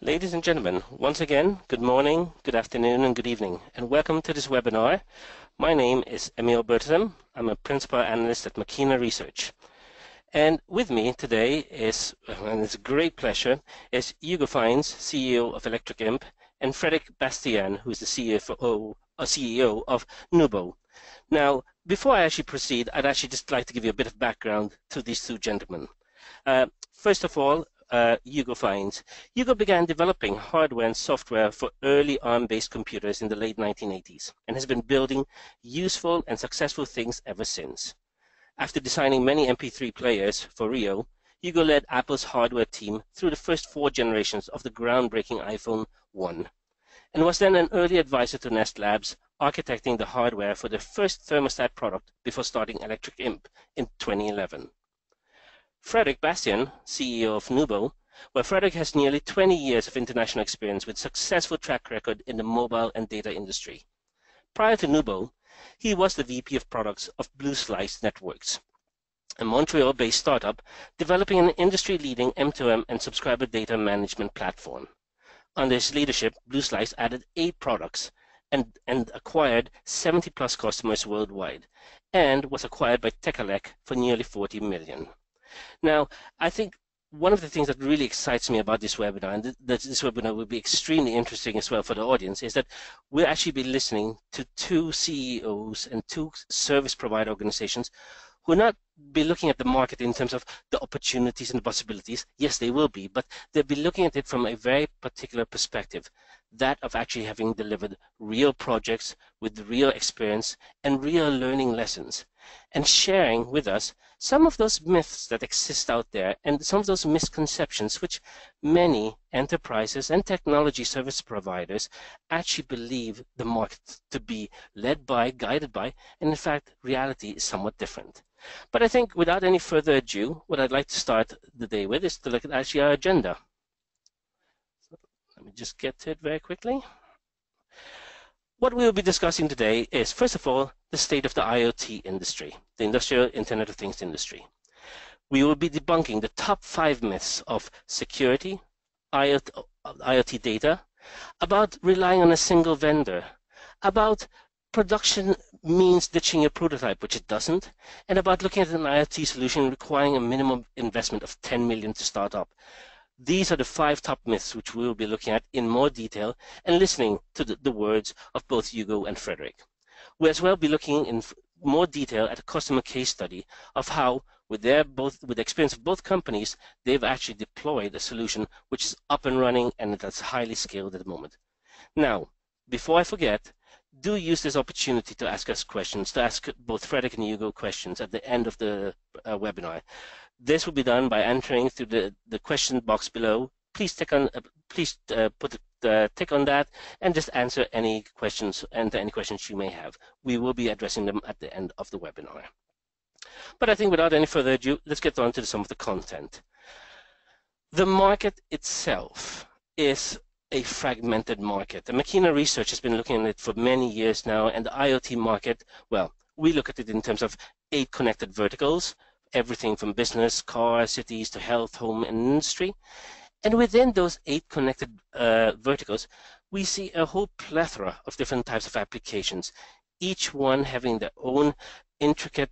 Ladies and gentlemen, once again, good morning, good afternoon, and good evening, and welcome to this webinar. My name is Emil Berthelsen. I'm a principal analyst at Machina Research. And with me today is, and it's a great pleasure, is Hugo Fiennes, CEO of Electric Imp, and Bastien, who's the CEO of mnubo. Now, before I actually proceed, I'd actually just like to give you a bit of background to these two gentlemen. First of all, Hugo Fiennes. Hugo began developing hardware and software for early ARM-based computers in the late 1980s and has been building useful and successful things ever since. After designing many MP3 players for Rio, Hugo led Apple's hardware team through the first 4 generations of the groundbreaking iPhone 1 and was then an early advisor to Nest Labs, architecting the hardware for the first thermostat product before starting Electric Imp in 2011. Bastien, CEO of mnubo, where Frederick has nearly 20 years of international experience with successful track record in the mobile and data industry. Prior to mnubo, he was the VP of products of Blue Slice Networks, a Montreal-based startup developing an industry-leading M2M and subscriber data management platform. Under his leadership, Blue Slice added 8 products and acquired 70-plus customers worldwide, and was acquired by Tekalec for nearly $40 million. Now, I think one of the things that really excites me about this webinar, and that this webinar will be extremely interesting as well for the audience, is that we'll actually be listening to 2 CEOs and 2 service provider organizations who will not be looking at the market in terms of the opportunities and the possibilities. Yes, they will be, but they'll be looking at it from a very particular perspective, that of actually having delivered real projects with real experience and real learning lessons, and sharing with us some of those myths that exist out there and some of those misconceptions which many enterprises and technology service providers actually believe the market to be led by, guided by, and in fact, reality is somewhat different. But I think without any further ado, what I'd like to start the day with is to look at actually our agenda. So let me just get to it very quickly. What we will be discussing today is, first of all, the state of the IoT industry, the Industrial Internet of Things industry. We will be debunking the top 5 myths of security, IoT data, about relying on a single vendor, about production means ditching your prototype, which it doesn't, and about looking at an IoT solution requiring a minimum investment of 10 million to start up. These are the 5 top myths which we will be looking at in more detail and listening to the words of both Hugo and Frederick. We'll as well be looking in more detail at a customer case study of how, with the experience of both companies, they've actually deployed a solution which is up and running and that's highly scaled at the moment. Now, before I forget, do use this opportunity to ask us questions, to ask both Frederick and Hugo questions at the end of the webinar. This will be done by entering through the question box below. Please tick on that and just answer any questions you may have. We will be addressing them at the end of the webinar. But I think without any further ado, let's get on to some of the content. The market itself is a fragmented market. And Machina Research has been looking at it for many years now, and the IoT market, well, we look at it in terms of 8 connected verticals, everything from business, cars, cities, to health, home, and industry. And within those 8 connected verticals, we see a whole plethora of different types of applications, each one having their own intricate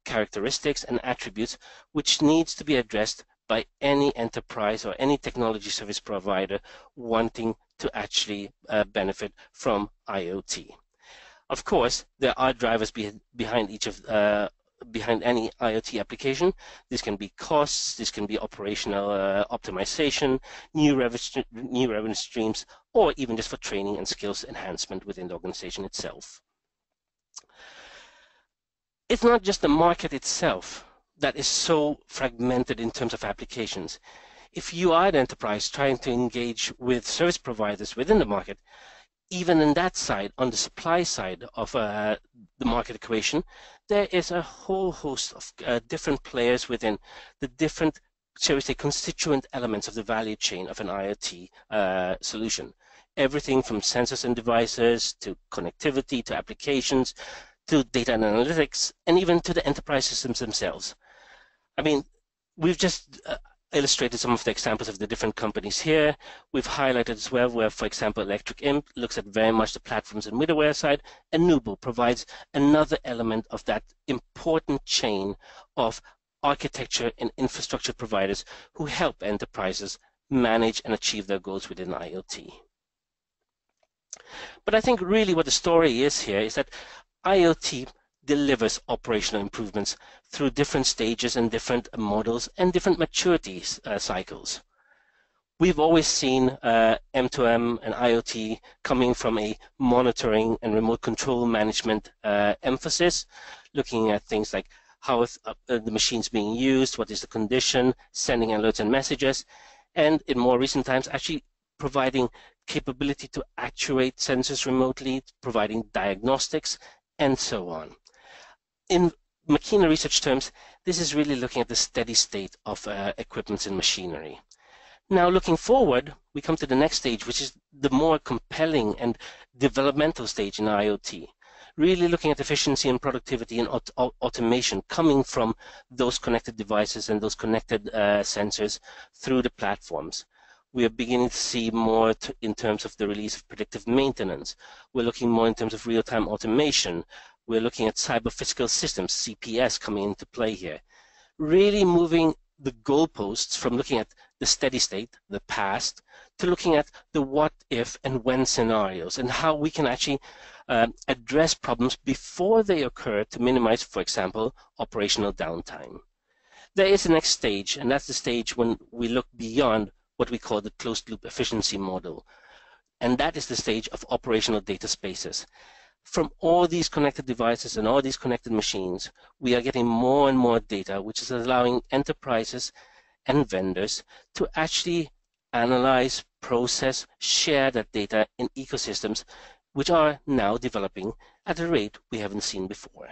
characteristics and attributes, which needs to be addressed by any enterprise or any technology service provider wanting to actually benefit from IoT. Of course, there are drivers behind each of behind any IoT application. This can be costs, this can be operational optimization, new revenue streams, or even just for training and skills enhancement within the organization itself. It's not just the market itself that is so fragmented in terms of applications. If you are an enterprise trying to engage with service providers within the market, even in that side, on the supply side of the market equation, there is a whole host of different players within the different, shall we say, constituent elements of the value chain of an IoT solution. Everything from sensors and devices, to connectivity, to applications, to data and analytics, and even to the enterprise systems themselves. I mean, we've just illustrated some of the examples of the different companies here. We've highlighted as well where, for example, Electric Imp looks at very much the platforms and middleware side, and mnubo provides another element of that important chain of architecture and infrastructure providers who help enterprises manage and achieve their goals within IoT. But I think really what the story is here is that IoT delivers operational improvements through different stages and different models and different maturity cycles. We've always seen M2M and IoT coming from a monitoring and remote control management emphasis, looking at things like how the machine's being used, what is the condition, sending alerts and messages, and in more recent times actually providing capability to actuate sensors remotely, providing diagnostics, and so on. In Machina research terms, this is really looking at the steady state of equipment and machinery. Now, looking forward, we come to the next stage, which is the more compelling and developmental stage in IoT. Really looking at efficiency and productivity and automation coming from those connected devices and those connected sensors through the platforms. We are beginning to see more in terms of the release of predictive maintenance. We're looking more in terms of real-time automation. We're looking at cyber-physical systems, CPS, coming into play here. Really moving the goalposts from looking at the steady state, the past, to looking at the what if and when scenarios and how we can actually address problems before they occur to minimize, for example, operational downtime. There is a next stage, and that's the stage when we look beyond what we call the closed-loop efficiency model. And that is the stage of operational data spaces. From all these connected devices and all these connected machines, we are getting more and more data, which is allowing enterprises and vendors to actually analyze, process, share that data in ecosystems, which are now developing at a rate we haven't seen before.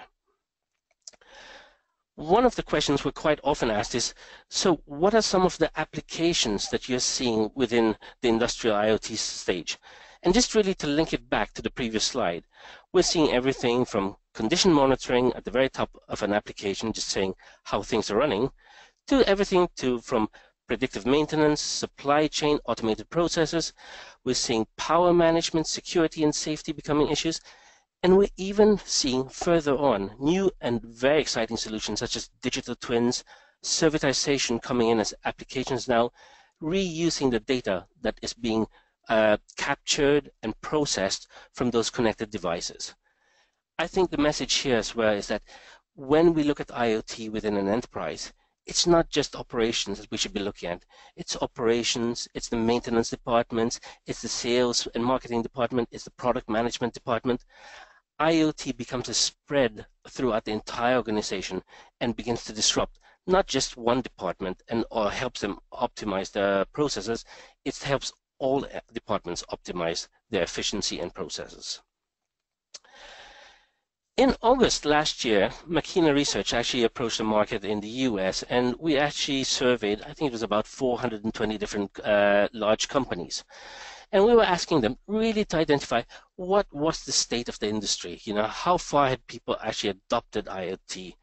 One of the questions we're quite often asked is, so what are some of the applications that you're seeing within the industrial IoT stage? And just really to link it back to the previous slide, we're seeing everything from condition monitoring at the very top of an application, just saying how things are running, to everything from predictive maintenance, supply chain, automated processes. We're seeing power management, security and safety becoming issues. And we're even seeing further on new and very exciting solutions such as digital twins, servitization coming in as applications now, reusing the data that is being captured and processed from those connected devices. I think the message here as well is that when we look at IoT within an enterprise, it's not just operations that we should be looking at. It's operations, it's the maintenance departments, it's the sales and marketing department, it's the product management department. IoT becomes a spread throughout the entire organization and begins to disrupt not just one department or helps them optimize their processes, it helps all departments optimize their efficiency and processes. In August last year, Machina Research actually approached the market in the US, and we actually surveyed, I think it was about 420 different large companies. And we were asking them really to identify what was the state of the industry, how far had people actually adopted IoT.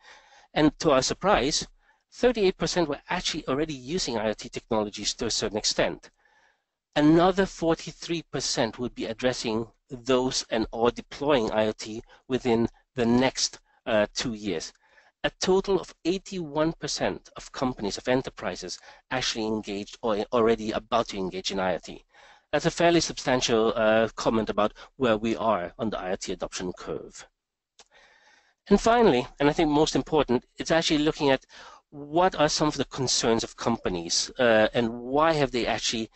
And to our surprise, 38% were actually already using IoT technologies to a certain extent. Another 43% would be addressing those or deploying IoT within the next 2 years. A total of 81% of companies, of enterprises, actually engaged or already about to engage in IoT. That's a fairly substantial comment about where we are on the IoT adoption curve. And finally, and I think most important, it's actually looking at what are some of the concerns of companies and why have they actually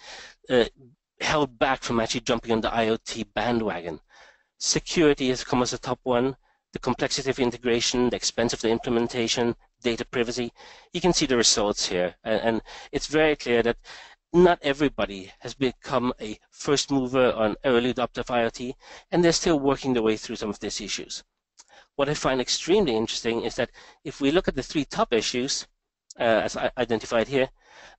held back from actually jumping on the IoT bandwagon. Security has come as a top one, the complexity of integration, the expense of the implementation, data privacy. You can see the results here, and it's very clear that not everybody has become a first mover on early adopter of IoT, and they're still working their way through some of these issues. What I find extremely interesting is that if we look at the 3 top issues, as I identified here,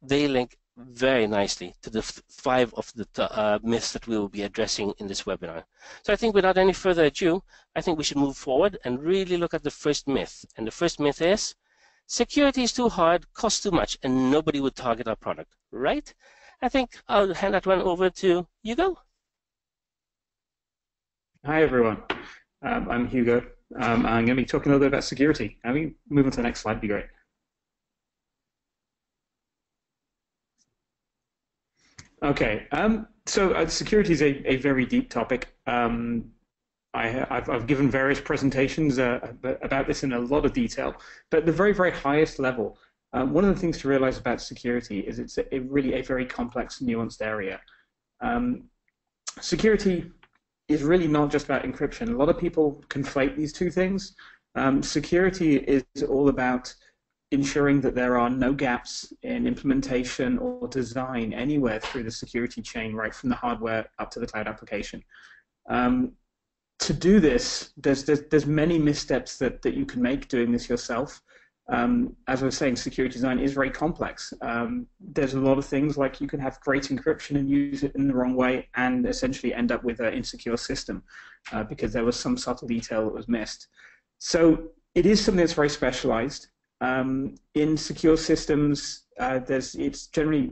they link very nicely to the 5 of the myths that we will be addressing in this webinar. So I think without any further ado, I think we should move forward and really look at the first myth. And the first myth is security is too hard, costs too much, and nobody would target our product, right? I think I'll hand that one over to Hugo. Hi, everyone. I'm Hugo. I'm going to be talking a little bit about security. Can we move on to the next slide? Would be great. Okay. So security is a very deep topic. I've given various presentations about this in a lot of detail, but at the very, very highest level, one of the things to realize about security is it's really a very complex, nuanced area. Security is really not just about encryption. A lot of people conflate these two things. Security is all about ensuring that there are no gaps in implementation or design anywhere through the security chain, right from the hardware up to the cloud application. To do this, there's many missteps that you can make doing this yourself. As I was saying, security design is very complex. There's a lot of things like you can have great encryption and use it in the wrong way and essentially end up with an insecure system because there was some subtle detail that was missed. So it is something that's very specialized. In secure systems, it's generally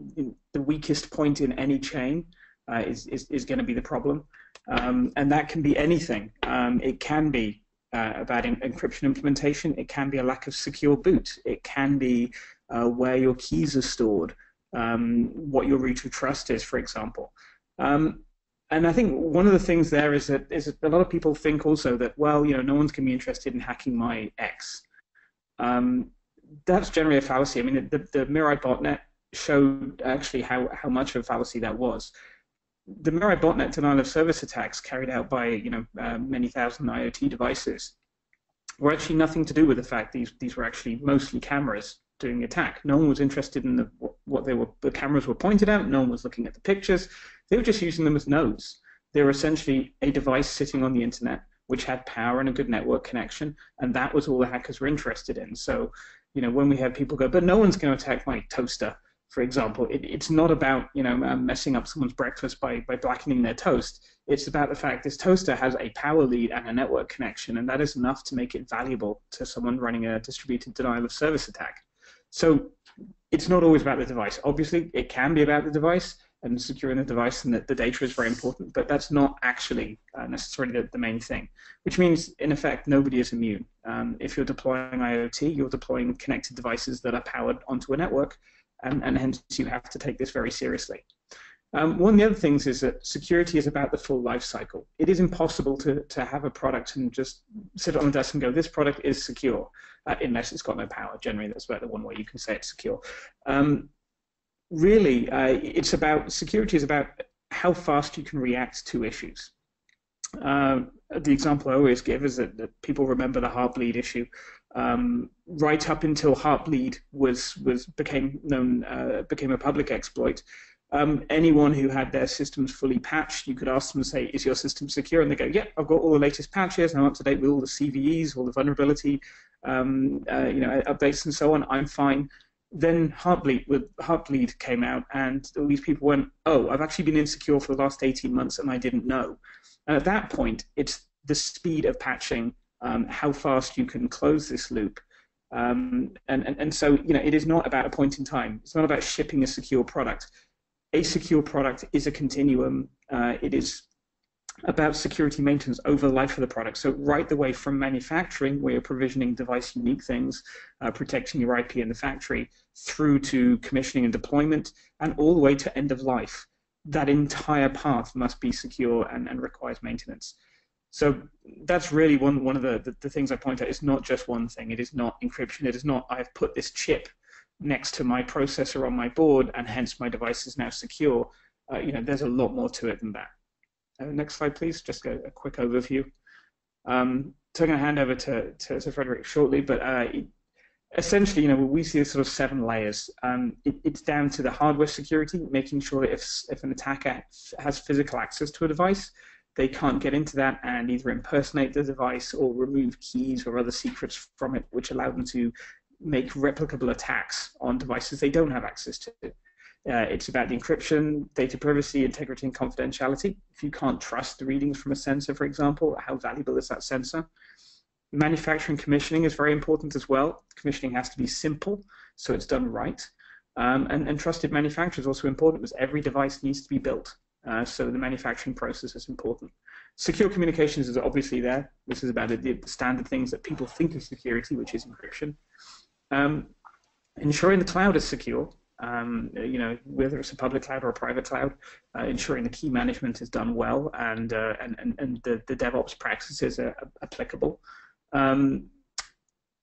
the weakest point in any chain is going to be the problem. And that can be anything. It can be about encryption implementation. It can be a lack of secure boot. It can be where your keys are stored, what your root of trust is, for example. And I think one of the things there is that a lot of people think also that, well, no one's going to be interested in hacking my X. That's generally a fallacy. I mean, the Mirai botnet showed actually how much of a fallacy that was. The Mirai botnet denial of service attacks carried out by many thousand IoT devices were actually nothing to do with the fact these were actually mostly cameras doing the attack. No one was interested in what the cameras were pointed at. No one was looking at the pictures. They were just using them as nodes. They were essentially a device sitting on the internet which had power and a good network connection, and that was all the hackers were interested in. So, when we have people go, but no one's going to attack my toaster, for example, it's not about messing up someone's breakfast by blackening their toast. It's about the fact this toaster has a power lead and a network connection, and that is enough to make it valuable to someone running a distributed denial of service attack. So it's not always about the device. Obviously, it can be about the device and securing the device, and that the data is very important, but that's not actually necessarily the main thing, which means, in effect, nobody is immune. If you're deploying IoT, you're deploying connected devices that are powered onto a network, and hence you have to take this very seriously. One of the other things is that security is about the full life cycle. It is impossible to have a product and just sit on the desk and go, this product is secure, unless it's got no power. Generally, that's about the one way you can say it's secure. Really, security is about how fast you can react to issues. The example I always give is that people remember the Heartbleed issue. Right up until Heartbleed became a public exploit, anyone who had their systems fully patched, you could ask them and say, is your system secure? And they go, yeah, I've got all the latest patches, I'm up to date with all the CVEs, all the vulnerability updates and so on, I'm fine. Then Heartbleed came out, and all these people went, oh, I've actually been insecure for the last 18 months and I didn't know. And at that point, it's the speed of patching, how fast you can close this loop. And so, it is not about a point in time. It's not about shipping a secure product. A secure product is a continuum. It is about security maintenance over the life of the product. So right the way from manufacturing, where you're provisioning device unique things, protecting your IP in the factory, through to commissioning and deployment, and all the way to end of life. That entire path must be secure and requires maintenance. So that's really one of the things I point out. It's not just one thing. It is not encryption. It is not I've put this chip next to my processor on my board and hence my device is now secure. There's a lot more to it than that. Next slide, please. Just a quick overview. So I'm going to hand over to Frederick shortly, but essentially, we see sort of 7 layers. It's down to the hardware security, making sure that if an attacker has physical access to a device, they can't get into that and either impersonate the device or remove keys or other secrets from it, which allow them to make replicable attacks on devices they don't have access to. It's about the encryption, data privacy, integrity, and confidentiality. If you can't trust the readings from a sensor, for example, how valuable is that sensor? Manufacturing commissioning is very important as well. Commissioning has to be simple, so it's done right. And trusted manufacture is also important because every device needs to be built. So the manufacturing process is important. Secure communications is obviously there. This is about the standard things that people think of security, which is encryption. Ensuring the cloud is secure, whether it's a public cloud or a private cloud, ensuring the key management is done well and the DevOps practices are applicable.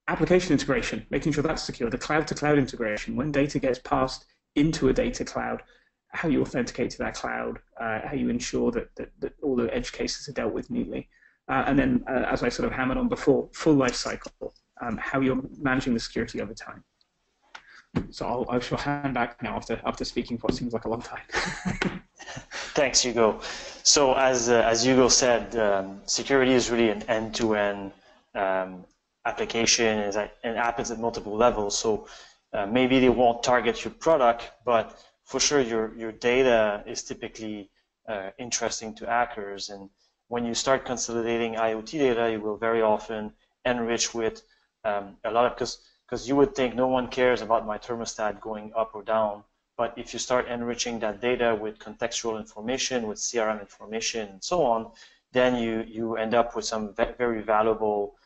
Application integration, making sure that's secure. The cloud-to-cloud integration, when data gets passed into a data cloud, how you authenticate to that cloud, how you ensure that all the edge cases are dealt with neatly. And then, as I sort of hammered on before, full life cycle, how you're managing the security over time. So I shall hand back now after speaking for what seems like a long time. Thanks, Hugo. So as Hugo said, security is really an end-to-end application, and happens at multiple levels. So maybe they won't target your product, but for sure your data is typically interesting to hackers. And when you start consolidating IoT data, you will very often enrich with a lot of, because you would think no one cares about my thermostat going up or down, but if you start enriching that data with contextual information, with CRM information, and so on, then you end up with some very valuable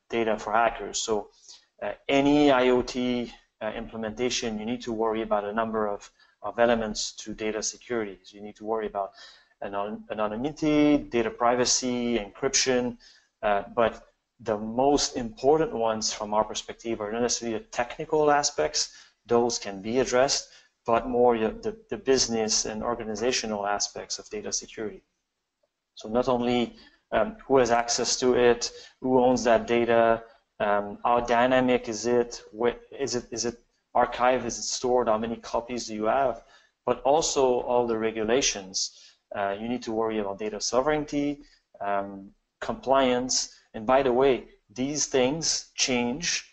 data for hackers. So any IoT implementation, you need to worry about a number of elements to data security. So you need to worry about anonymity, data privacy, encryption, but the most important ones from our perspective are not necessarily the technical aspects. Those can be addressed, but more the business and organizational aspects of data security. So not only who has access to it, who owns that data, how dynamic is it, is it archived, is it stored, how many copies do you have, but also all the regulations. You need to worry about data sovereignty, compliance, and by the way, these things change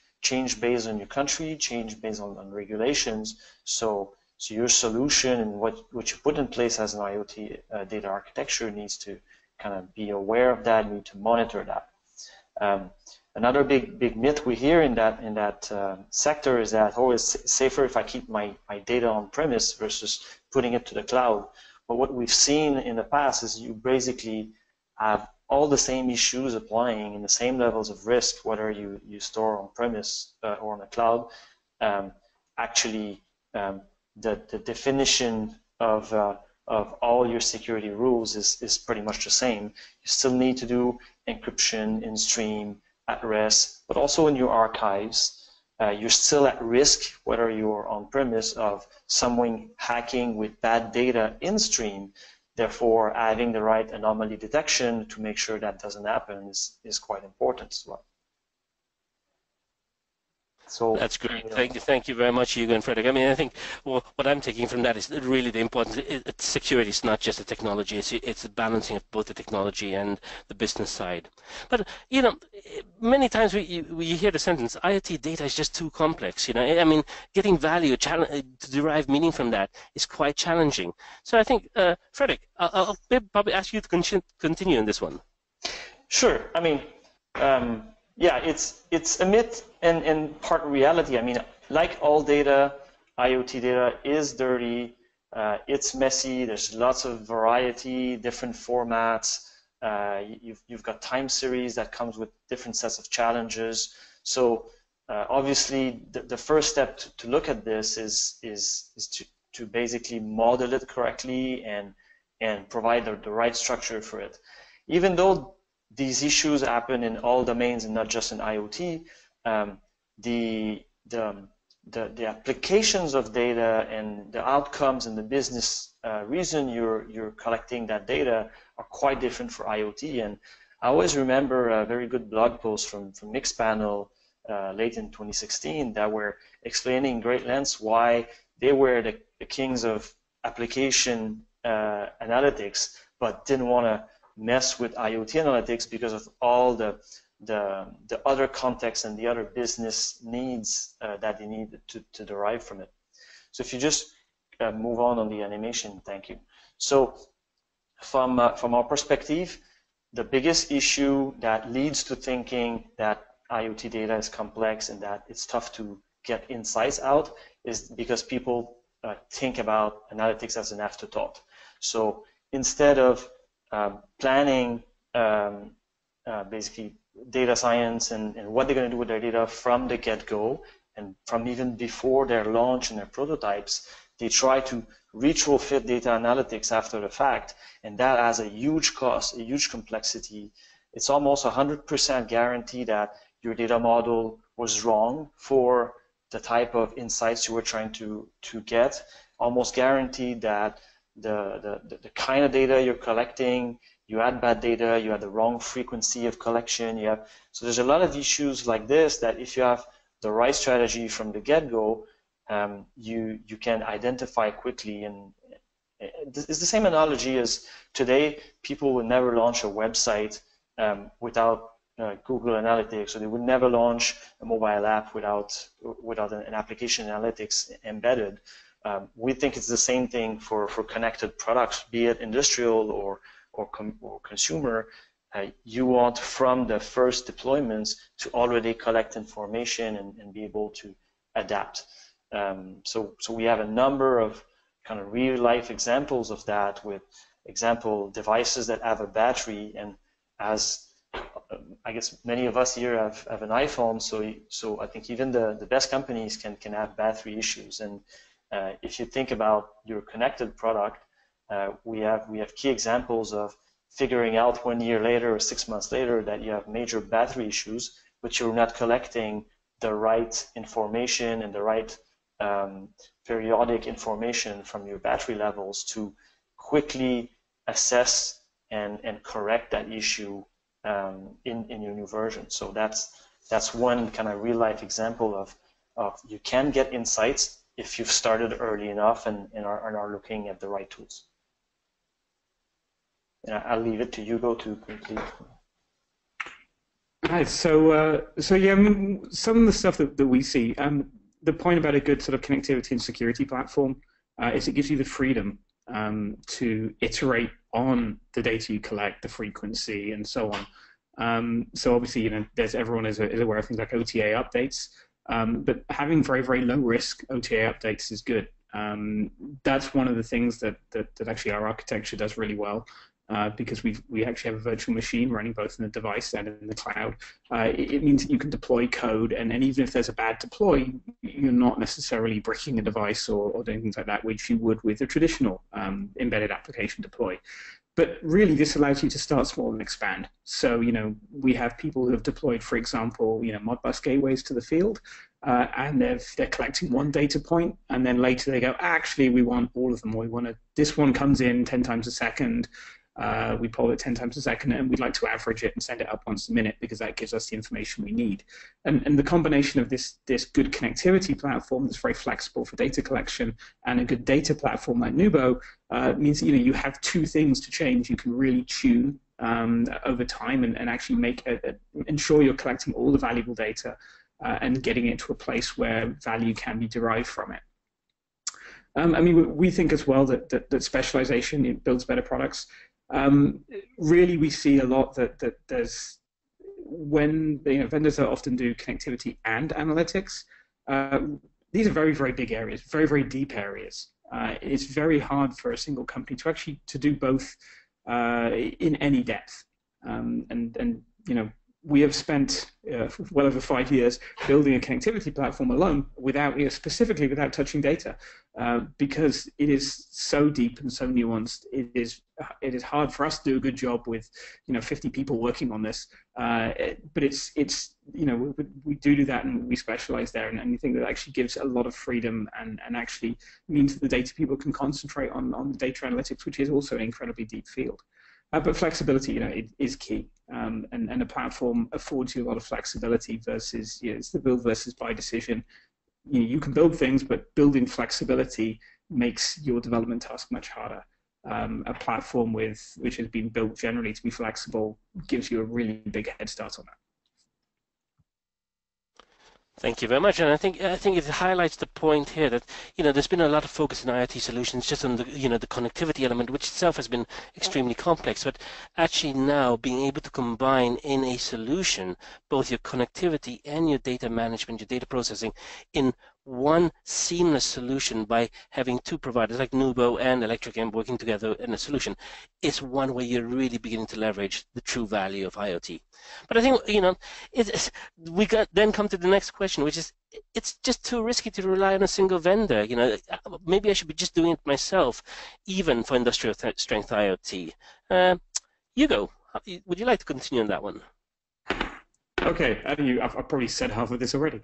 based on your country, change based on regulations. So your solution and what you put in place as an IoT data architecture needs to kind of be aware of that, need to monitor that. Another big myth we hear in that sector is that, oh, it's safer if I keep my data on premise versus putting it to the cloud. But what we've seen in the past is you basically have all the same issues applying in the same levels of risk, whether you store on premise or on the cloud. Actually, the definition of all your security rules is pretty much the same. You still need to do encryption in stream, at rest, but also in your archives. You're still at risk, whether you're on premise, of someone hacking with bad data in stream. Therefore, having the right anomaly detection to make sure that doesn't happen is quite important as well. So that's great. Thank you very much, Hugo and Frederick. I mean, I think what I'm taking from that is really the importance. Security is not just the technology; it's the balancing of both the technology and the business side. But many times we hear the sentence, "IoT data is just too complex." I mean, getting value, to derive meaning from that is quite challenging. So I think, Frederick, I'll probably ask you to continue on this one. Sure. I mean. Yeah, it's a myth and part reality. I mean, like all data, IoT data is dirty, it's messy, there's lots of variety, different formats, you've got time series that comes with different sets of challenges. So obviously the first step to look at this is to basically model it correctly and provide the right structure for it. Even though these issues happen in all domains and not just in IoT, the applications of data and the outcomes and the business reason you're collecting that data are quite different for IoT. And I always remember a very good blog post from Mixpanel late in 2016 that were explaining in great lengths why they were the kings of application analytics, but didn't want to mess with IoT analytics because of all the other context and the other business needs that they need to derive from it. So if you just move on the animation, thank you. So from our perspective, the biggest issue that leads to thinking that IoT data is complex and that it's tough to get insights out is because people think about analytics as an afterthought. So instead of planning basically data science and what they're going to do with their data from the get-go and from even before their launch and their prototypes, they try to retrofit data analytics after the fact, and that has a huge cost, a huge complexity. It's almost 100% guarantee that your data model was wrong for the type of insights you were trying to get. Almost guaranteed that the kind of data you're collecting, you had bad data, you had the wrong frequency of collection. So there's a lot of issues like this that if you have the right strategy from the get-go, you can identify quickly. And it's the same analogy as today, people would never launch a website without Google Analytics, or they would never launch a mobile app without an application analytics embedded. We think it's the same thing for connected products, be it industrial or consumer. You want from the first deployments to already collect information and be able to adapt. So we have a number of kind of real life examples of that, with example devices that have a battery, and as I guess many of us here have an iPhone, so I think even the best companies can have battery issues. And if you think about your connected product, we have key examples of figuring out 1 year later or 6 months later that you have major battery issues, but you're not collecting the right information and the right periodic information from your battery levels to quickly assess and correct that issue in your new version. So that's one kind of real life example of you can get insights if you've started early enough and are looking at the right tools. And I'll leave it to Hugo to complete. Right. So yeah, I mean, some of the stuff that we see, the point about a good sort of connectivity and security platform is it gives you the freedom to iterate on the data you collect, the frequency, and so on. So obviously, everyone is aware of things like OTA updates, but having very, very low risk OTA updates is good. That's one of the things that actually our architecture does really well. Because we actually have a virtual machine running both in the device and in the cloud. It means that you can deploy code, and even if there's a bad deploy, you're not necessarily bricking a device or doing things like that, which you would with a traditional embedded application deploy. But really, this allows you to start small and expand. So, we have people who have deployed, for example, Modbus gateways to the field, and they're collecting one data point, and then later they go, actually, we want all of them. This one comes in 10 times a second. We poll it 10 times a second, and we'd like to average it and send it up once a minute because that gives us the information we need. And the combination of this good connectivity platform that's very flexible for data collection and a good data platform like mnubo means that you have two things to change. You can really tune over time and actually ensure you're collecting all the valuable data and getting it to a place where value can be derived from it. I mean, we think as well that specialization builds better products. Really, we see a lot that there's when vendors that often do connectivity and analytics. These are very, very big areas, very, very deep areas. It's very hard for a single company to do both in any depth. And we have spent well over 5 years building a connectivity platform alone, specifically without touching data, because it is so deep and so nuanced. It is hard for us to do a good job with 50 people working on this. But we do that, and we specialize there, and we think that actually gives a lot of freedom and actually means that the data people can concentrate on the data analytics, which is also an incredibly deep field. But flexibility, it is key, and a platform affords you a lot of flexibility versus it's the build versus buy decision. You can build things, but building flexibility makes your development task much harder. A platform which has been built generally to be flexible gives you a really big head start on that. Thank you very much, and I think it highlights the point here that there's been a lot of focus in IoT solutions just on the connectivity element, which itself has been extremely complex. But actually now being able to combine in a solution both your connectivity and your data management, your data processing in one seamless solution by having two providers like mnubo and Electric M working together in a solution is one way you're really beginning to leverage the true value of IoT. But I think then come to the next question, which is it's just too risky to rely on a single vendor. Maybe I should be just doing it myself, even for industrial strength IoT. Hugo, would you like to continue on that one? Okay, I've probably said half of this already.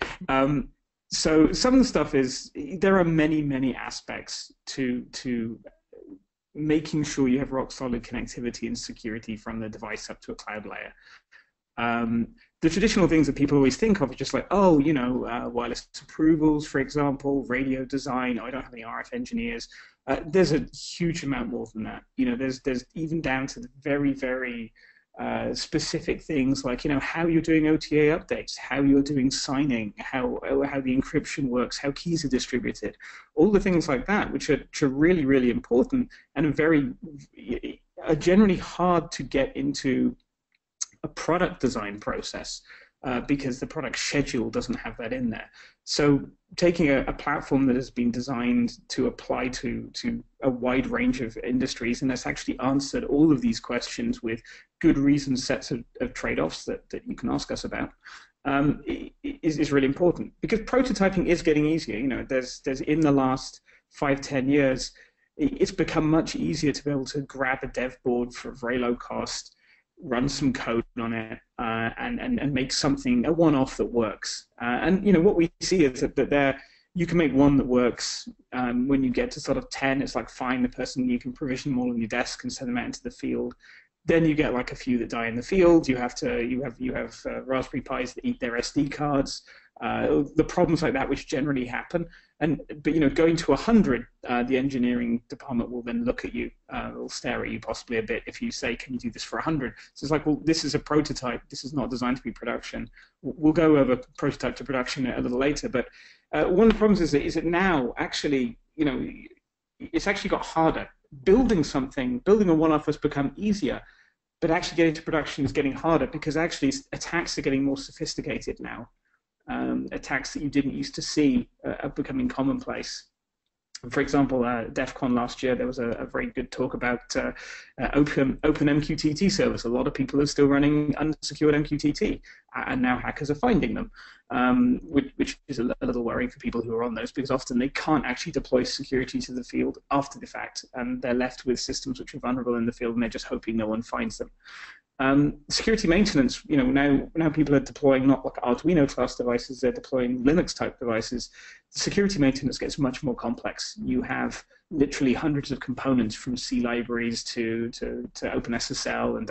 So some of the stuff is there are many aspects to making sure you have rock solid connectivity and security from the device up to a cloud layer. The traditional things that people always think of are just like, wireless approvals, for example, radio design. I don't have any RF engineers. There's a huge amount more than that. There's even down to the very specific things like how you're doing OTA updates, how you're doing signing, how the encryption works, how keys are distributed, all the things like that, which are really important and are generally hard to get into a product design process because the product schedule doesn't have that in there. So taking a platform that has been designed to apply to a wide range of industries and has actually answered all of these questions with good reasoned sets of trade-offs that you can ask us about is really important, because prototyping is getting easier. There's in the last 5-10 years, it's become much easier to be able to grab a dev board for very low cost, run some code on it, and make something, a one-off that works. And what we see is that you can make one that works. When you get to sort of 10, it's like fine, you can provision them all on your desk and send them out into the field. Then you get like a few that die in the field. You have Raspberry Pis that eat their SD cards. The problems like that, which generally happen. But going to 100, the engineering department will then look at you, will stare at you possibly a bit if you say, "Can you do this for 100?" So it's like, well, this is a prototype. This is not designed to be production. We'll go over prototype to production a little later. But one of the problems is that now actually, it's actually got harder. Building a one-off has become easier, but actually getting to production is getting harder because actually attacks are getting more sophisticated now. Attacks that you didn't used to see are becoming commonplace. For example, DEF CON last year, there was a very good talk about open MQTT servers. A lot of people are still running unsecured MQTT, and now hackers are finding them, which is a little worrying for people who are on those, because often they can't actually deploy security to the field after the fact, and they're left with systems which are vulnerable in the field, and they're just hoping no one finds them. Security maintenance, now people are deploying not like Arduino class devices, they're deploying Linux type devices. Security maintenance gets much more complex. You have literally hundreds of components from C libraries to OpenSSL and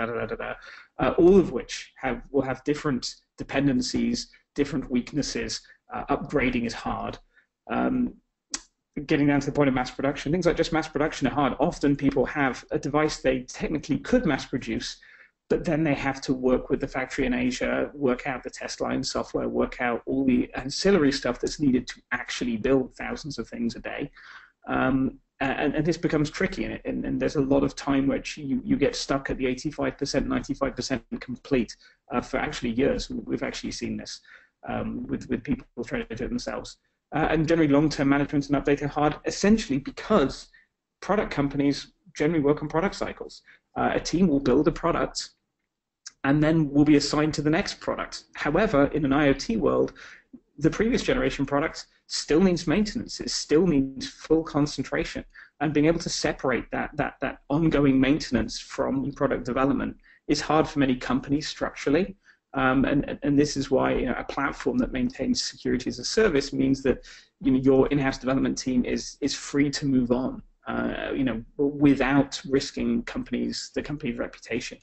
all of which will have different dependencies, different weaknesses. Upgrading is hard. Getting down to the point of mass production, things like just mass production are hard. Often people have a device they technically could mass produce, but then they have to work with the factory in Asia, work out the test line software, work out all the ancillary stuff that's needed to actually build thousands of things a day. And this becomes tricky, and there's a lot of time which you get stuck at the 85%, 95% complete for actually years. We've actually seen this with people trying to do it themselves. And generally long-term management and update are hard, essentially because product companies generally work on product cycles. A team will build a product and then will be assigned to the next product. However, in an IoT world, the previous generation product still needs maintenance. It still needs full concentration. And being able to separate that ongoing maintenance from new product development is hard for many companies structurally. And this is why a platform that maintains security as a service means that your in-house development team is free to move on. Without risking the company's reputation.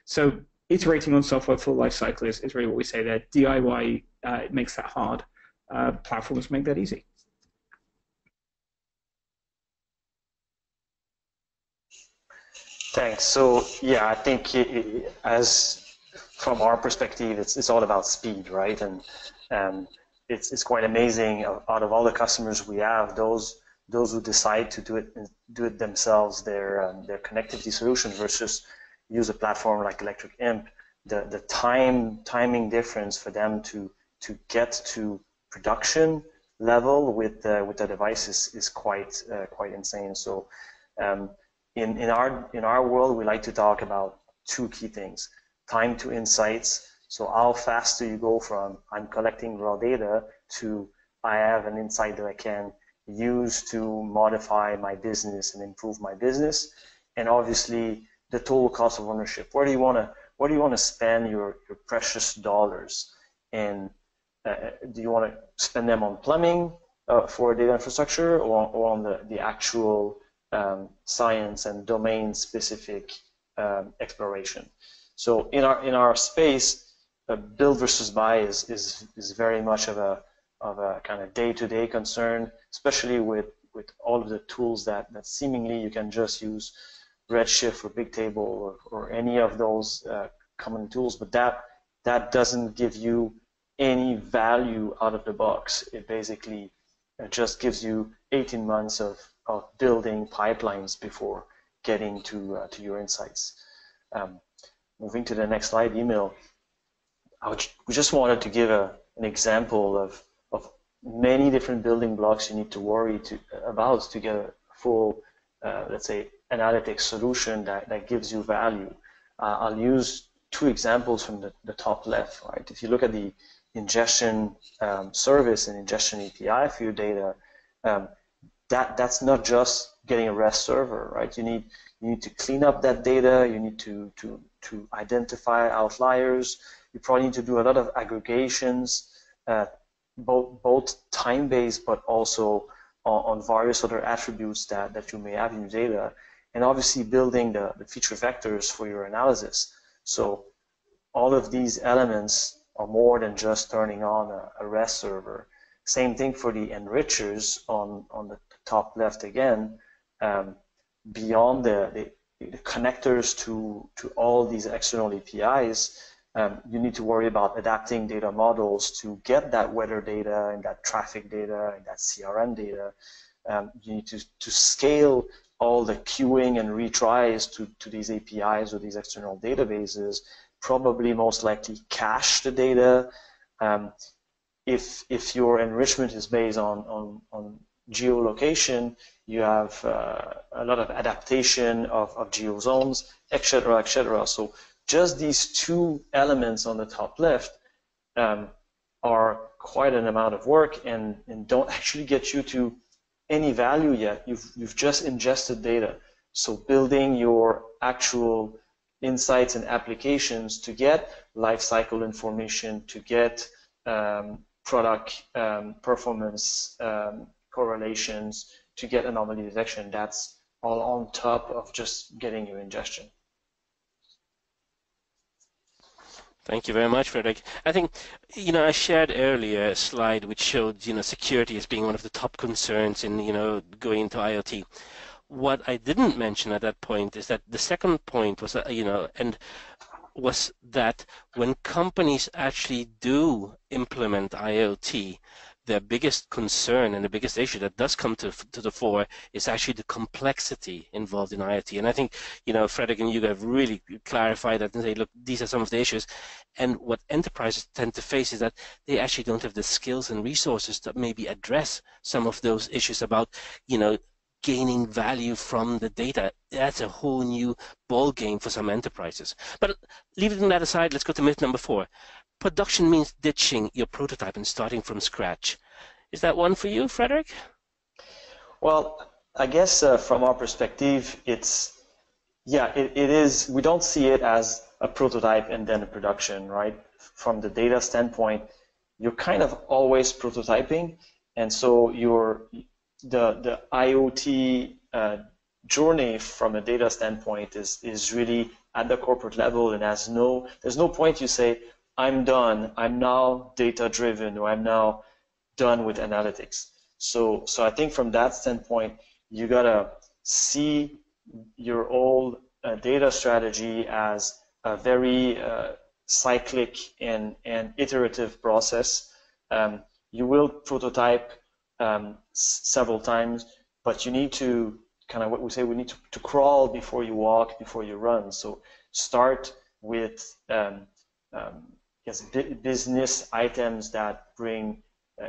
So iterating on software full life cycle is really what we say there. DIY makes that hard. Platforms make that easy. Thanks. So yeah, I think as from our perspective, it's all about speed, right? And it's quite amazing. Out of all the customers we have, those who decide to do it themselves, their connectivity solution versus use a platform like Electric Imp, the timing difference for them to get to production level with the device is quite insane. So in our world, we like to talk about two key things: time to insights. So how fast do you go from I'm collecting raw data to I have an insight that I can use to modify my business and improve my business? And obviously the total cost of ownership. Where do you want to spend your precious dollars? And do you want to spend them on plumbing for data infrastructure, or on the actual science and domain specific exploration? So in our space, build versus buy is very much of a kind of day-to-day concern, especially with all of the tools that seemingly you can just use Redshift or Bigtable or any of those common tools, but that doesn't give you any value out of the box. It basically just gives you 18 months of building pipelines before getting to your insights. Moving to the next slide, Emil. We just wanted to give an example of many different building blocks you need to worry about to get a full, let's say, analytics solution that gives you value. I'll use two examples from the top left. Right, if you look at the ingestion service and ingestion API for your data, that's not just getting a REST server, right? You need to clean up that data. You need to identify outliers. You probably need to do a lot of aggregations, both time-based, but also on various other attributes that you may have in your data, and obviously building the feature vectors for your analysis. So all of these elements are more than just turning on a REST server. Same thing for the enrichers on the top left again. Beyond the connectors to all these external APIs, you need to worry about adapting data models to get that weather data and that traffic data and that CRM data. You need to scale all the queuing and retries to these APIs or these external databases, probably most likely cache the data. If your enrichment is based on geolocation, you have a lot of adaptation of geozones, etc., etc. So just these two elements on the top left are quite an amount of work and don't actually get you to any value yet. You've just ingested data. So building your actual insights and applications to get life cycle information, to get product performance correlations, to get anomaly detection, that's all on top of just getting your ingestion. Thank you very much, Frederick. I think, I shared earlier a slide which showed, security as being one of the top concerns in, going into IoT. What I didn't mention at that point is that the second point was, was that when companies actually do implement IoT, their biggest concern and the biggest issue that does come to the fore is actually the complexity involved in IoT. And I think, Frederick and Hugo have really clarified that and say, look, these are some of the issues. And what enterprises tend to face is that they actually don't have the skills and resources to maybe address some of those issues about, gaining value from the data. That's a whole new ball game for some enterprises. But leaving that aside, let's go to myth number 4. Production means ditching your prototype and starting from scratch. Is that one for you, Frederick? Well, I guess from our perspective, it is. We don't see it as a prototype and then a production, right? From the data standpoint, you're kind of always prototyping, and so the IoT journey from a data standpoint is really at the corporate level, and there's no point you say, I'm done, I'm now data driven, or I'm now done with analytics. So I think from that standpoint, you gotta see your old data strategy as a very cyclic and iterative process. you will prototype several times, but you need to kind of what we say, we need to crawl before you walk, before you run. So start with yes, business items that bring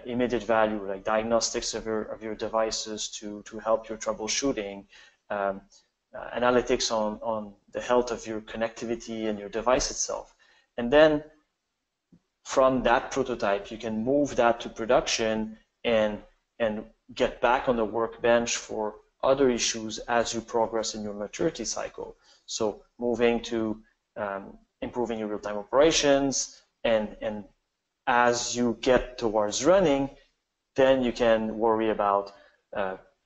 immediate value, like diagnostics of your devices to help your troubleshooting, analytics on the health of your connectivity and your device itself. And then from that prototype, you can move that to production and get back on the workbench for other issues as you progress in your maturity cycle. So moving to improving your real-time operations, and as you get towards running, then you can worry about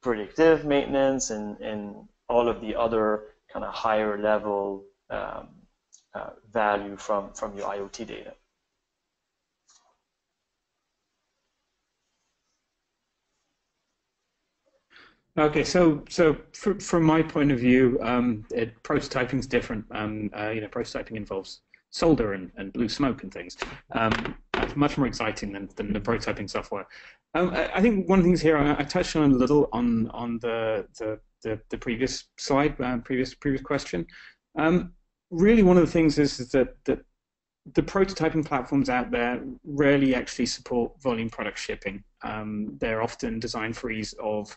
predictive maintenance and all of the other kind of higher level value from your IoT data. Okay, so from my point of view, prototyping is different. Prototyping involves solder and blue smoke and things. It's much more exciting than the prototyping software. I think one of the things here I touched on a little on the previous slide, previous question. Really, one of the things is that the prototyping platforms out there rarely actually support volume product shipping. They're often designed for ease of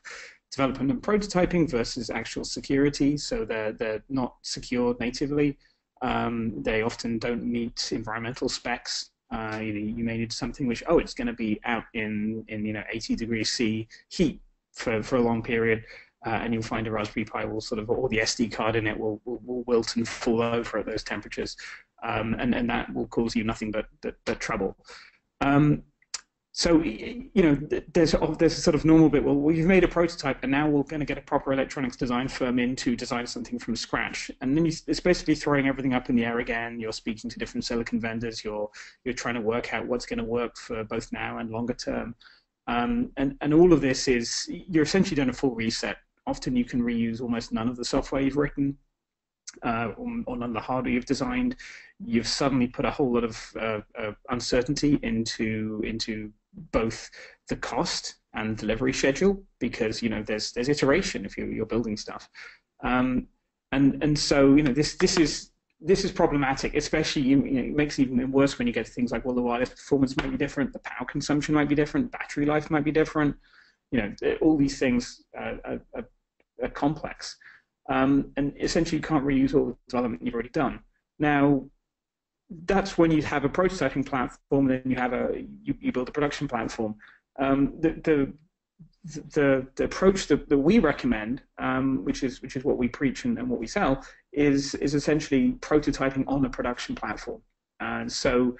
development and prototyping versus actual security, so they're not secured natively. They often don't meet environmental specs. You may need something which, it's going to be out in 80 degrees C heat for a long period, and you'll find a Raspberry Pi will sort of, or the SD card in it will wilt and fall over at those temperatures, and that will cause you nothing but trouble. So, there's a sort of normal bit. Well, we've made a prototype, and now we're going to get a proper electronics design firm in to design something from scratch. And then it's basically throwing everything up in the air again. You're speaking to different silicon vendors. You're trying to work out what's going to work for both now and longer term. And all of this is, you're essentially doing a full reset. Often you can reuse almost none of the software you've written, or none of the hardware you've designed. You've suddenly put a whole lot of uncertainty into both the cost and delivery schedule, because there's iteration if you're building stuff, and so this is problematic, especially it makes it even worse when you get to things like, well, the wireless performance might be different, the power consumption might be different, battery life might be different. All these things are complex, and essentially you can't reuse all the development you've already done. Now, that's when you have a prototyping platform, and then you have you build a production platform. The approach that we recommend, which is what we preach and what we sell, is essentially prototyping on a production platform. And so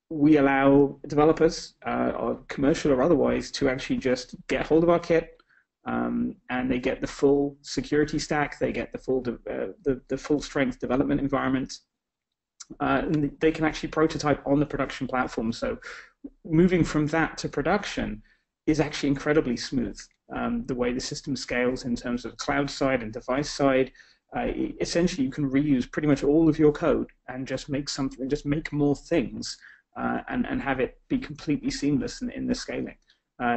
we allow developers, or commercial or otherwise, to actually just get hold of our kit, and they get the full security stack, they get the full strength development environment. And they can actually prototype on the production platform. So moving from that to production is actually incredibly smooth. The way the system scales in terms of cloud side and device side, essentially you can reuse pretty much all of your code and just make more things, and have it be completely seamless in the scaling.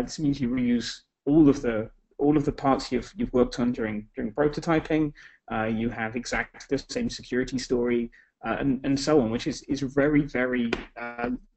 This means you reuse all of the parts you've worked on during prototyping. You have exactly the same security story, and so on, which is very, very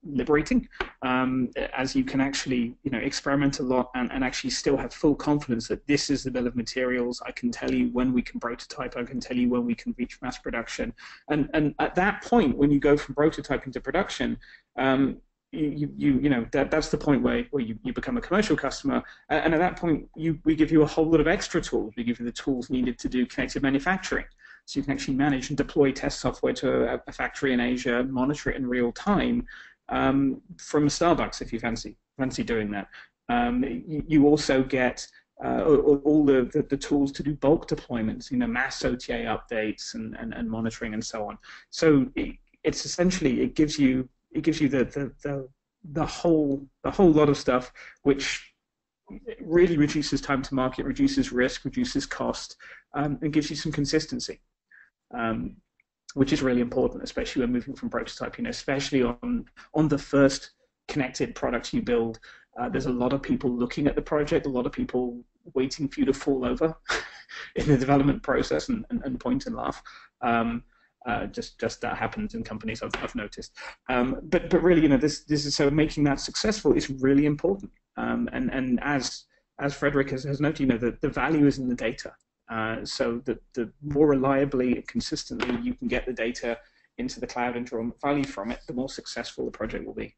liberating, as you can actually experiment a lot and actually still have full confidence that this is the bill of materials. I can tell you when we can prototype. I can tell you when we can reach mass production. And at that point, when you go from prototyping to production, that's the point where you become a commercial customer, and at that point we give you a whole lot of extra tools. We give you the tools needed to do connected manufacturing, so you can actually manage and deploy test software to a factory in Asia, monitor it in real time, from Starbucks if you fancy doing that. You also get all the tools to do bulk deployments, mass OTA updates and monitoring and so on. So it's essentially it gives you the whole lot of stuff, which really reduces time to market, reduces risk, reduces cost, and gives you some consistency, which is really important, especially when moving from prototyping, especially on the first connected products you build, there's a lot of people looking at the project, a lot of people waiting for you to fall over in the development process and point and laugh. Just that happens in companies I've noticed. But really, this is, so making that successful is really important. And as Frederick has noted, the value is in the data. So the more reliably and consistently you can get the data into the cloud and draw value from it, the more successful the project will be.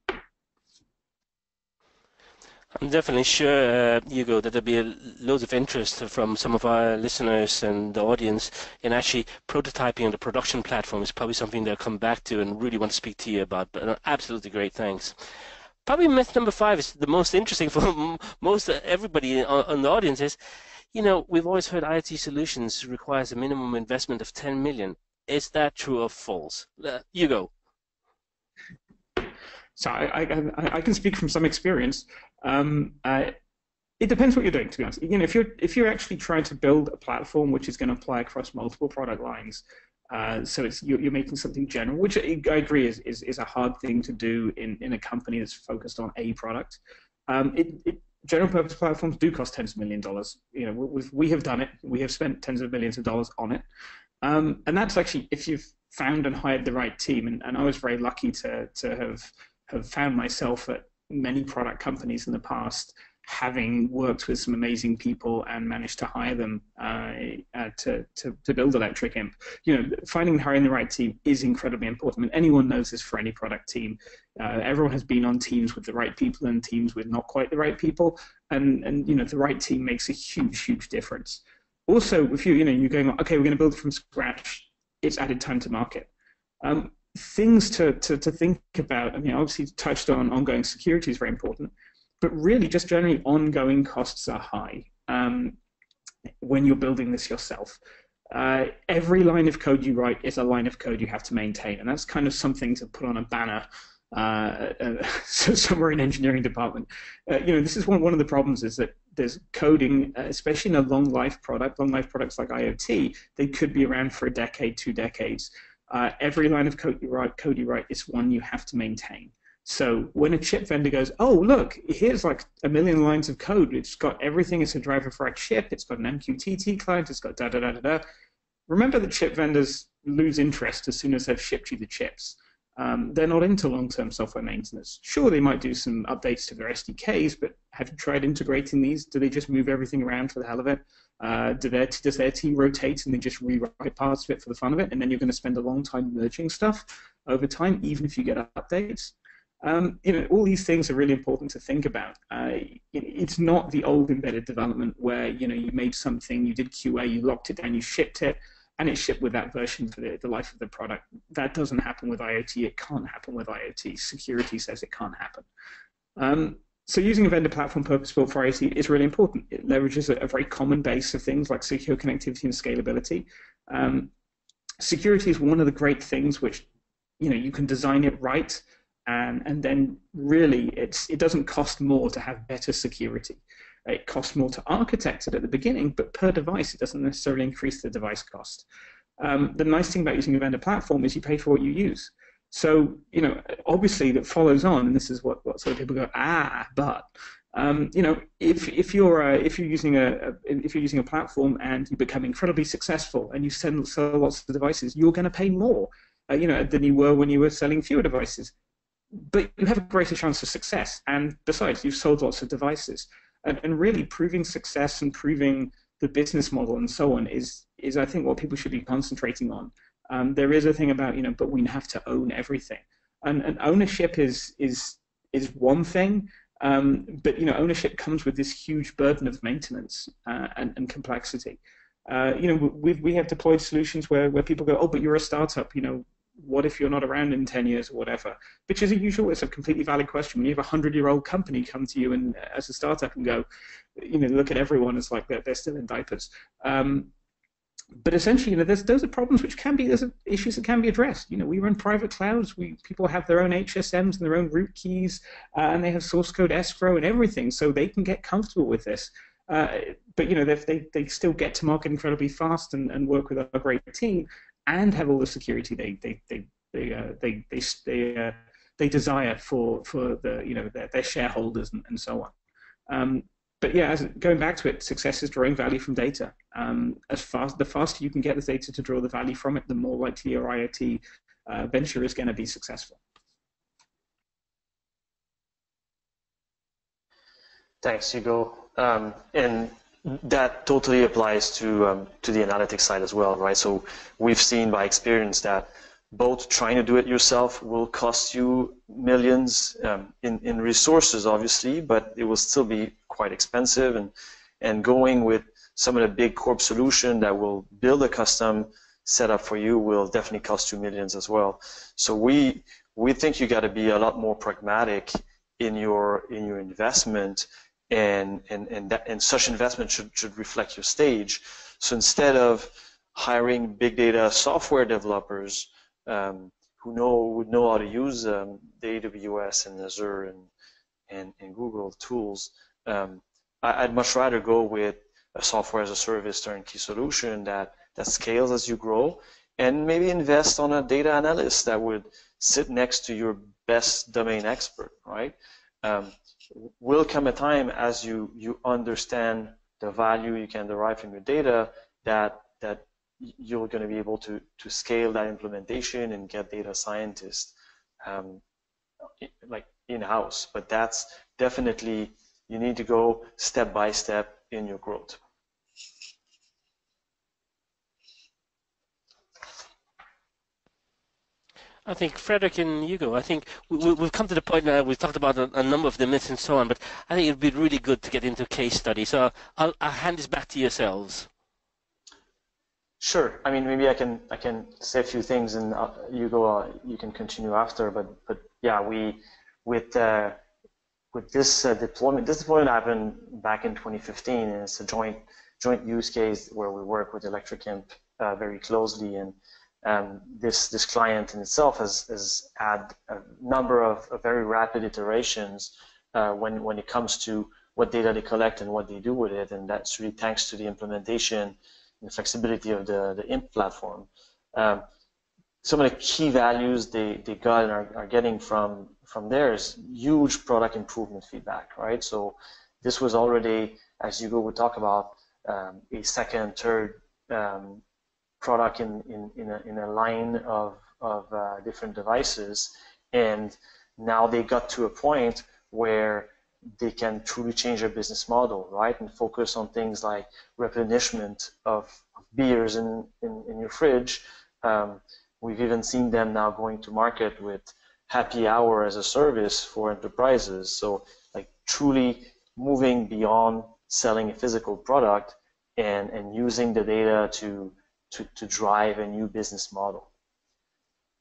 I'm definitely sure, Hugo, that there'll be loads of interest from some of our listeners and the audience in actually prototyping on the production platform. Is probably something they'll come back to and really want to speak to you about. But absolutely great, thanks. Probably myth number 5 is the most interesting for most everybody on the audience. Is, we've always heard IoT solutions requires a minimum investment of 10 million. Is that true or false? Hugo. So I can speak from some experience. It depends what you're doing, to be honest. If you're actually trying to build a platform which is going to apply across multiple product lines, so you're making something general, which I agree is a hard thing to do in a company that's focused on a product. General purpose platforms do cost tens of millions of dollars. We have done it. We have spent tens of millions of dollars on it, and that's actually if you've found and hired the right team. And I was very lucky to have found myself at many product companies in the past, having worked with some amazing people and managed to hire them to build Electric Imp. Finding and hiring the right team is incredibly important. And anyone knows this for any product team. Everyone has been on teams with the right people and teams with not quite the right people, and the right team makes a huge difference. Also, if you're going, okay, we're going to build it from scratch, it's added time to market. Things to think about. Obviously touched on ongoing security is very important, but really just generally ongoing costs are high when you're building this yourself. Every line of code you write is a line of code you have to maintain, and that's kind of something to put on a banner somewhere in engineering department. This is one of the problems, is that there's coding, especially in a long life products like IoT, they could be around for a decade, 2 decades. Every line of code you write is one you have to maintain. So when a chip vendor goes, oh, look, here's like 1 million lines of code. It's got everything. It's a driver for a chip. It's got an MQTT client. It's got da-da-da-da-da. Remember that chip vendors lose interest as soon as they've shipped you the chips. They're not into long-term software maintenance. Sure, they might do some updates to their SDKs, but have you tried integrating these? Do they just move everything around for the hell of it? Does their team rotate and they just rewrite parts of it for the fun of it? And then you're going to spend a long time merging stuff over time, even if you get updates. All these things are really important to think about. It's not the old embedded development where you made something, you did QA, you locked it down, you shipped it, and it shipped with that version for the life of the product. That doesn't happen with IoT. It can't happen with IoT. Security says it can't happen. So using a vendor platform purpose-built for IoT is really important. It leverages a very common base of things like secure connectivity and scalability. Security is one of the great things which you can design it right, and then really it doesn't cost more to have better security. It costs more to architect it at the beginning, but per device it doesn't necessarily increase the device cost. The nice thing about using a vendor platform is you pay for what you use. So, obviously that follows on, and this is what sort of people go, but if you're using a platform and you become incredibly successful and you sell lots of devices, you're going to pay more, than you were when you were selling fewer devices. But you have a greater chance of success, and besides, you've sold lots of devices, and really proving success and proving the business model and so on is I think what people should be concentrating on. There is a thing about but we have to own everything, and ownership is one thing, but ownership comes with this huge burden of maintenance and complexity. We have deployed solutions where people go, oh, but you're a startup, what if you're not around in 10 years or whatever? Which is it's a completely valid question. When you have a 100-year-old company come to you and as a startup and go, look at everyone as like they're still in diapers. But essentially, those are problems which those are issues that can be addressed. We run private clouds. People have their own HSMs and their own root keys, and they have source code escrow and everything, so they can get comfortable with this. But they still get to market incredibly fast and work with a great team and have all the security they they desire for the their shareholders and so on. But yeah, going back to it, success is drawing value from data. The faster you can get the data to draw the value from it, the more likely your IoT venture is going to be successful. Thanks, Hugo. And that totally applies to the analytics side as well, right? So we've seen by experience that both trying to do it yourself will cost you millions in resources, obviously, but it will still be quite expensive. And going with some of the big corp solution that will build a custom setup for you will definitely cost you millions as well. So we think you got to be a lot more pragmatic in your investment, and such investment should reflect your stage. So instead of hiring big data software developers who would know how to use the AWS and Azure and Google tools, I'd much rather go with a software as a service turnkey solution that scales as you grow, and maybe invest on a data analyst that would sit next to your best domain expert, right? Will come a time as you understand the value you can derive from your data that you're going to be able to scale that implementation and get data scientists like in-house. But that's definitely, you need to go step by step in your growth. I think Frederick and Hugo, I think we've come to the point now, we've talked about a number of the myths and so on, but I think it'd be really good to get into case study. So I'll hand this back to yourselves. Sure. I mean, maybe I can say a few things, and Hugo, you can continue after. But yeah, with this deployment. This deployment happened back in 2015, and it's a joint use case where we work with Electric Imp very closely, and this client in itself has had a number of very rapid iterations when it comes to what data they collect and what they do with it, and that's really thanks to the implementation and the flexibility of the Imp platform. Some of the key values they got and are getting from there is huge product improvement feedback, right? So this was already, as Hugo would talk about, a second, third product in a line of different devices, and now they got to a point where they can truly change their business model, right, and focus on things like replenishment of beers in your fridge. We've even seen them now going to market with happy hour as a service for enterprises. So like truly moving beyond selling a physical product and using the data to drive a new business model.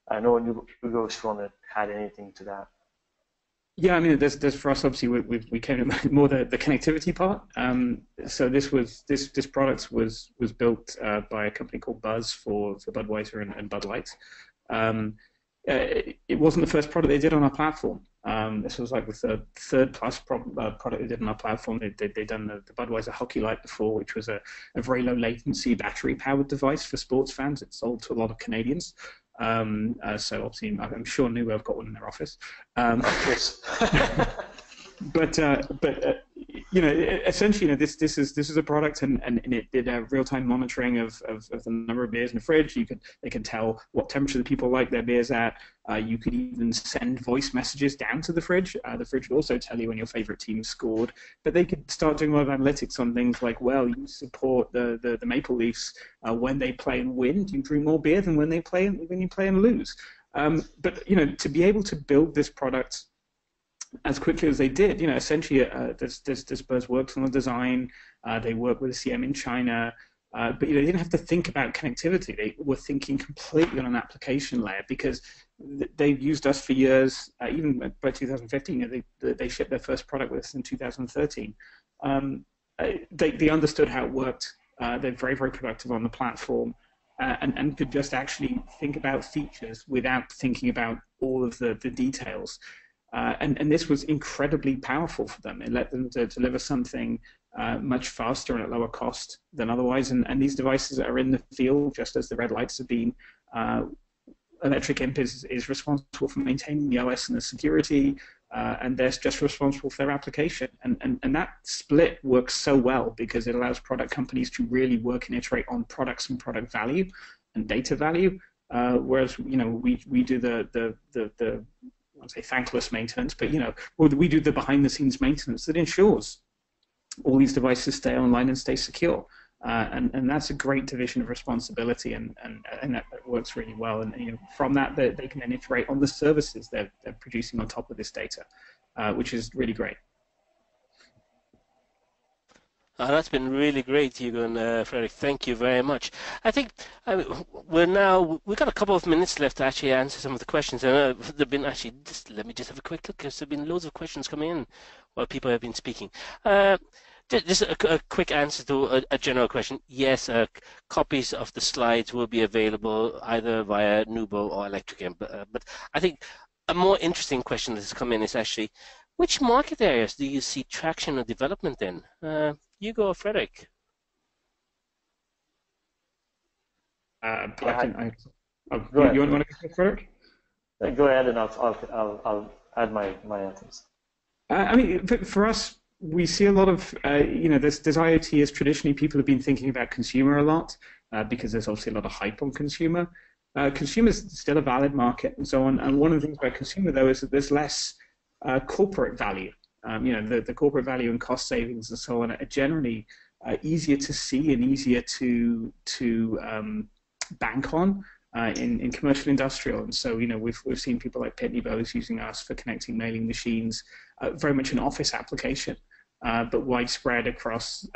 I know, Hugo, if you want to add anything to that. Yeah, I mean, there's for us, obviously we came to more the connectivity part. So this product was built by a company called Buzz for Budweiser and Bud Light. It wasn't the first product they did on our platform. This was like the third plus product they did on our platform. They'd done the Budweiser Hockey Light before, which was a very low latency battery powered device for sports fans. It sold to a lot of Canadians. So obviously, I'm sure mnubo have got one in their office. Of course. But essentially, this is a product, and it did a real-time monitoring of the number of beers in the fridge. They can tell what temperature the people like their beers at. You could even send voice messages down to the fridge. The fridge would also tell you when your favorite team scored. But they could start doing a lot of analytics on things like, well, you support the Maple Leafs when they play and win. Do you drink more beer than when you play and lose? But to be able to build this product as quickly as they did, essentially, this Buzz works on the design. They work with a CM in China, but they didn't have to think about connectivity. They were thinking completely on an application layer because they've used us for years. Even by 2015, they shipped their first product with us in 2013. They understood how it worked. They're very, very productive on the platform, and could just actually think about features without thinking about all of the details. And this was incredibly powerful for them. It let them to deliver something much faster and at lower cost than otherwise. And these devices are in the field just as the red lights have been. Electric Imp is responsible for maintaining the OS and the security, and they're just responsible for their application. And that split works so well because it allows product companies to really work and iterate on products and product value and data value, whereas we do the I won't say thankless maintenance, but we do the behind-the-scenes maintenance that ensures all these devices stay online and stay secure. And that's a great division of responsibility, and that works really well. And from that, they can then iterate on the services they're producing on top of this data, which is really great. That's been really great, Hugo and Frederick. Thank you very much. I think we've got a couple of minutes left to actually answer some of the questions. And there've been actually let me just have a quick look because there've been loads of questions coming in while people have been speaking. Just a quick answer to a general question. Yes, copies of the slides will be available either via mnubo or Electric Imp. But I think a more interesting question that has come in is actually, which market areas do you see traction or development in? Hugo or Frederick? You want to go, Frederick? Go ahead, and I'll add my items. I mean, for us, we see a lot of, there's IoT as traditionally people have been thinking about consumer a lot because there's obviously a lot of hype on consumer. Consumer is still a valid market and so on. And one of the things about consumer, though, is that there's less corporate value. The corporate value and cost savings and so on are generally easier to see and easier to bank on in commercial industrial. And so, we've seen people like Pitney Bowes using us for connecting mailing machines, very much an office application, but widespread across,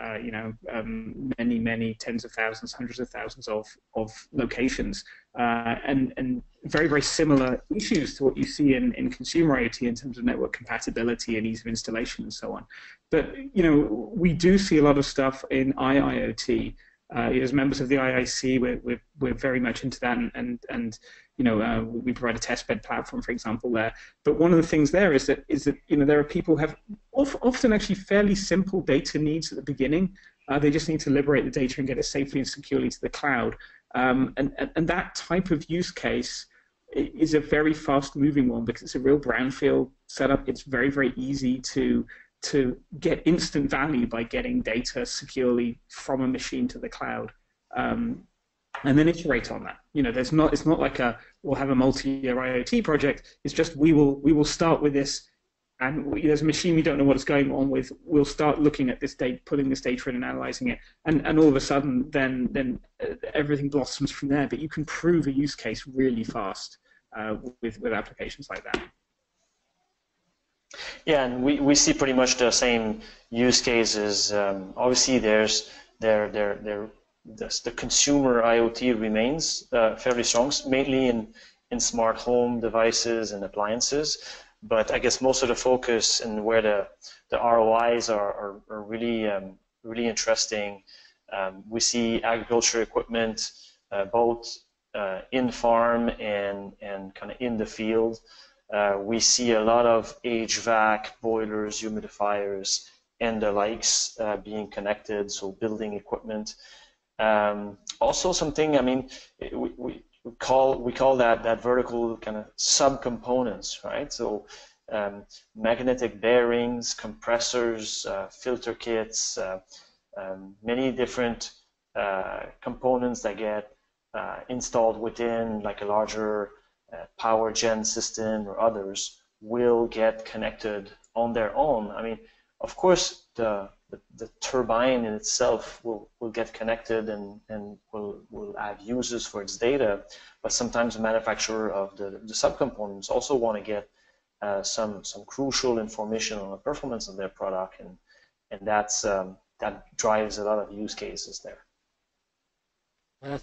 many tens of thousands, hundreds of thousands of locations, and very, very similar issues to what you see in consumer IoT in terms of network compatibility and ease of installation and so on. But, we do see a lot of stuff in IIoT. As members of the IIC, we're very much into that, and we provide a testbed platform, for example, there. But one of the things there is that there are people who have often actually fairly simple data needs at the beginning. They just need to liberate the data and get it safely and securely to the cloud. And that type of use case is a very fast-moving one because it's a real brownfield setup. It's very, very easy to get instant value by getting data securely from a machine to the cloud, and then iterate on that. It's not like we'll have a multi-year IoT project. It's just we will start with this, and there's a machine we don't know what it's going on with. We'll start looking at this data, putting this data in and analyzing it, and all of a sudden then everything blossoms from there. But you can prove a use case really fast with applications like that. Yeah, and we see pretty much the same use cases. Obviously, there's the consumer IoT remains fairly strong, mainly in smart home devices and appliances. But I guess most of the focus and where the ROIs are really really interesting. We see agriculture equipment both in farm and kind of in the field. We see a lot of HVAC, boilers, humidifiers, and the likes being connected, so building equipment. Also something, I mean, we call that vertical kind of subcomponents, right? So magnetic bearings, compressors, filter kits, many different components that get installed within like a larger power gen system or others will get connected on their own. I mean, of course, the turbine in itself will get connected and will have uses for its data, but sometimes the manufacturer of the subcomponents also want to get some crucial information on the performance of their product, and that drives a lot of use cases there.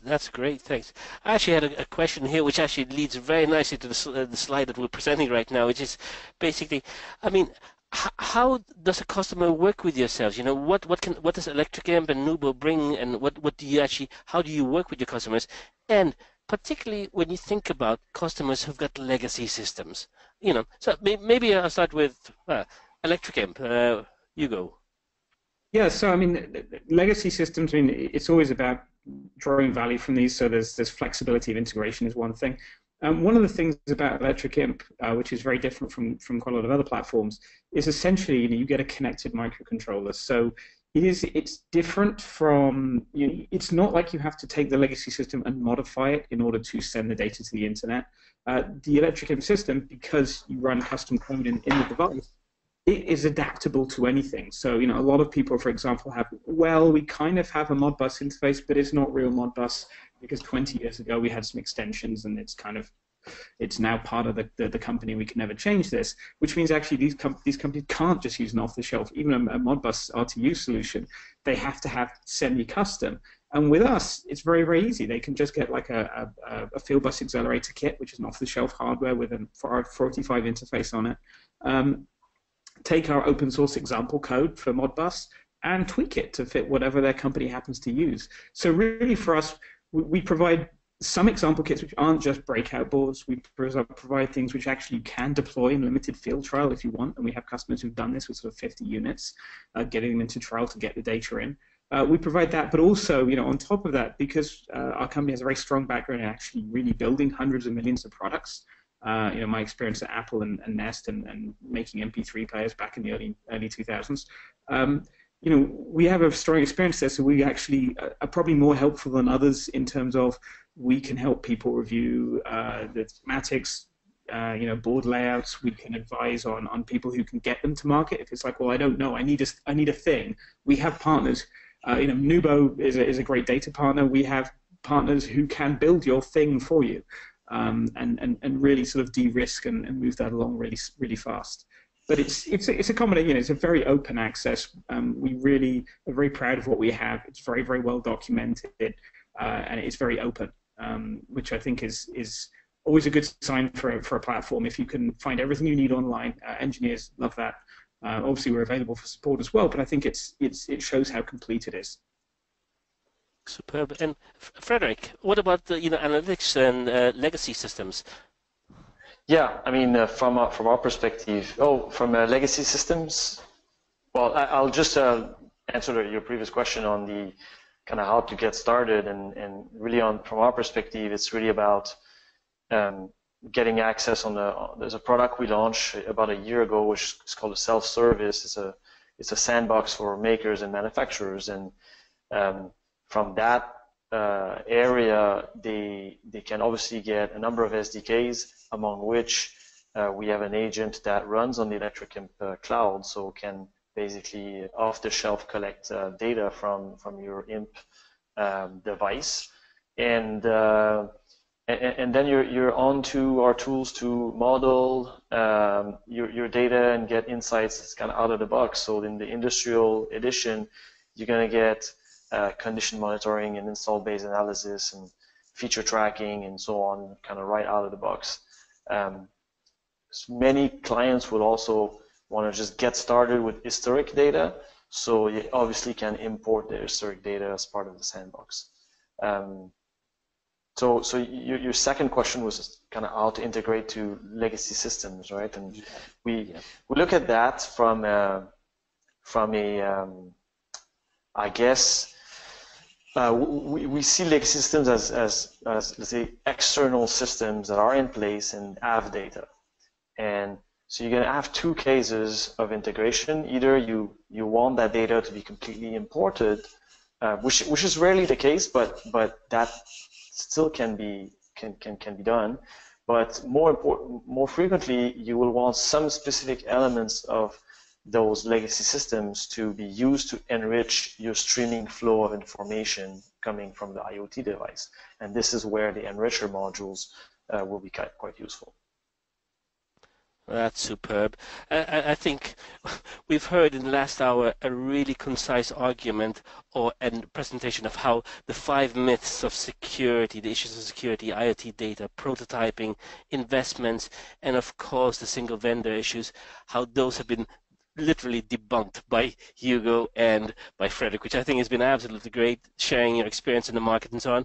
That's great, thanks. I actually had a question here which actually leads very nicely to the slide that we're presenting right now, which is basically, I mean, how does a customer work with yourselves? What does Electric Imp and mnubo bring, and how do you work with your customers? And particularly when you think about customers who've got legacy systems, so maybe I'll start with Electric Imp, Hugo. Yeah, so I mean, legacy systems, I mean, it's always about drawing value from these, so there's flexibility of integration is one thing. One of the things about Electric Imp, which is very different from quite a lot of other platforms, is essentially you get a connected microcontroller. So it's different from, it's not like you have to take the legacy system and modify it in order to send the data to the internet. The Electric Imp system, because you run custom code in the device, it is adaptable to anything. So, a lot of people, for example, we kind of have a Modbus interface, but it's not real Modbus because 20 years ago we had some extensions and it's now part of the company. We can never change this, which means actually these companies can't just use an off-the-shelf, even a Modbus RTU solution. They have to have semi-custom. And with us, it's very, very easy. They can just get like a field bus accelerator kit, which is an off-the-shelf hardware with a 485 interface on it. Take our open source example code for Modbus and tweak it to fit whatever their company happens to use. So really for us, we provide some example kits which aren't just breakout boards. We provide things which actually you can deploy in limited field trial if you want, and we have customers who've done this with sort of 50 units, getting them into trial to get the data in. We provide that, but also, on top of that, because our company has a very strong background in actually really building hundreds of millions of products. My experience at Apple and Nest and making MP3 players back in the early 2000s. We have a strong experience there, so we actually are probably more helpful than others in terms of we can help people review the schematics, board layouts. We can advise on people who can get them to market. If it's like, well, I don't know, I need a thing. We have partners. mnubo is a great data partner. We have partners who can build your thing for you. And really sort of de-risk and move that along really, really fast. But it's a combination. It's a very open access. We really are very proud of what we have. It's very, very well documented, and it's very open, which I think is always a good sign for a platform. If you can find everything you need online, engineers love that. Obviously, we're available for support as well, but I think it shows how complete it is. Superb. And Frederick, what about the analytics and legacy systems? Yeah, I mean, from our perspective, from legacy systems. Well, I'll just answer your previous question on the kind of how to get started, and really from our perspective, it's really about getting access there's a product we launched about a year ago, which is called a self-service. It's a sandbox for makers and manufacturers, and from that area, they can obviously get a number of SDKs, among which we have an agent that runs on the Electric Imp cloud, so can basically off-the-shelf collect data from your Imp device, and then you're on to our tools to model your data and get insights kind of out of the box. So in the industrial edition, you're going to get condition monitoring and install base analysis and feature tracking and so on, kind of right out of the box. Many clients will also want to just get started with historic data, so you obviously can import the historic data as part of the sandbox. So your second question was kind of how to integrate to legacy systems, right? And we look at that from a I guess we see legacy systems as let's say external systems that are in place and have data, and so you're going to have two cases of integration. Either you want that data to be completely imported, which is rarely the case, but that still can be done. But more frequently, you will want some specific elements of those legacy systems to be used to enrich your streaming flow of information coming from the IoT device. And this is where the enricher modules will be quite useful. That's superb. I think we've heard in the last hour a really concise argument and presentation of how the 5 myths of security, the issues of security, IoT data, prototyping, investments, and of course the single vendor issues, how those have been literally debunked by Hugo and by Frederick, which I think has been absolutely great, sharing your experience in the market and so on.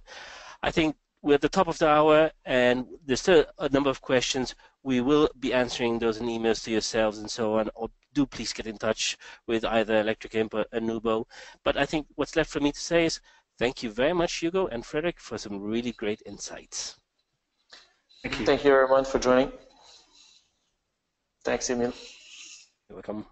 I think we're at the top of the hour, and there's still a number of questions. We will be answering those in emails to yourselves and so on, or do please get in touch with either Electric Imp or mnubo. But I think what's left for me to say is thank you very much, Hugo and Frederick, for some really great insights. Thank you. Thank you everyone for joining. Thanks, Emil. You're welcome.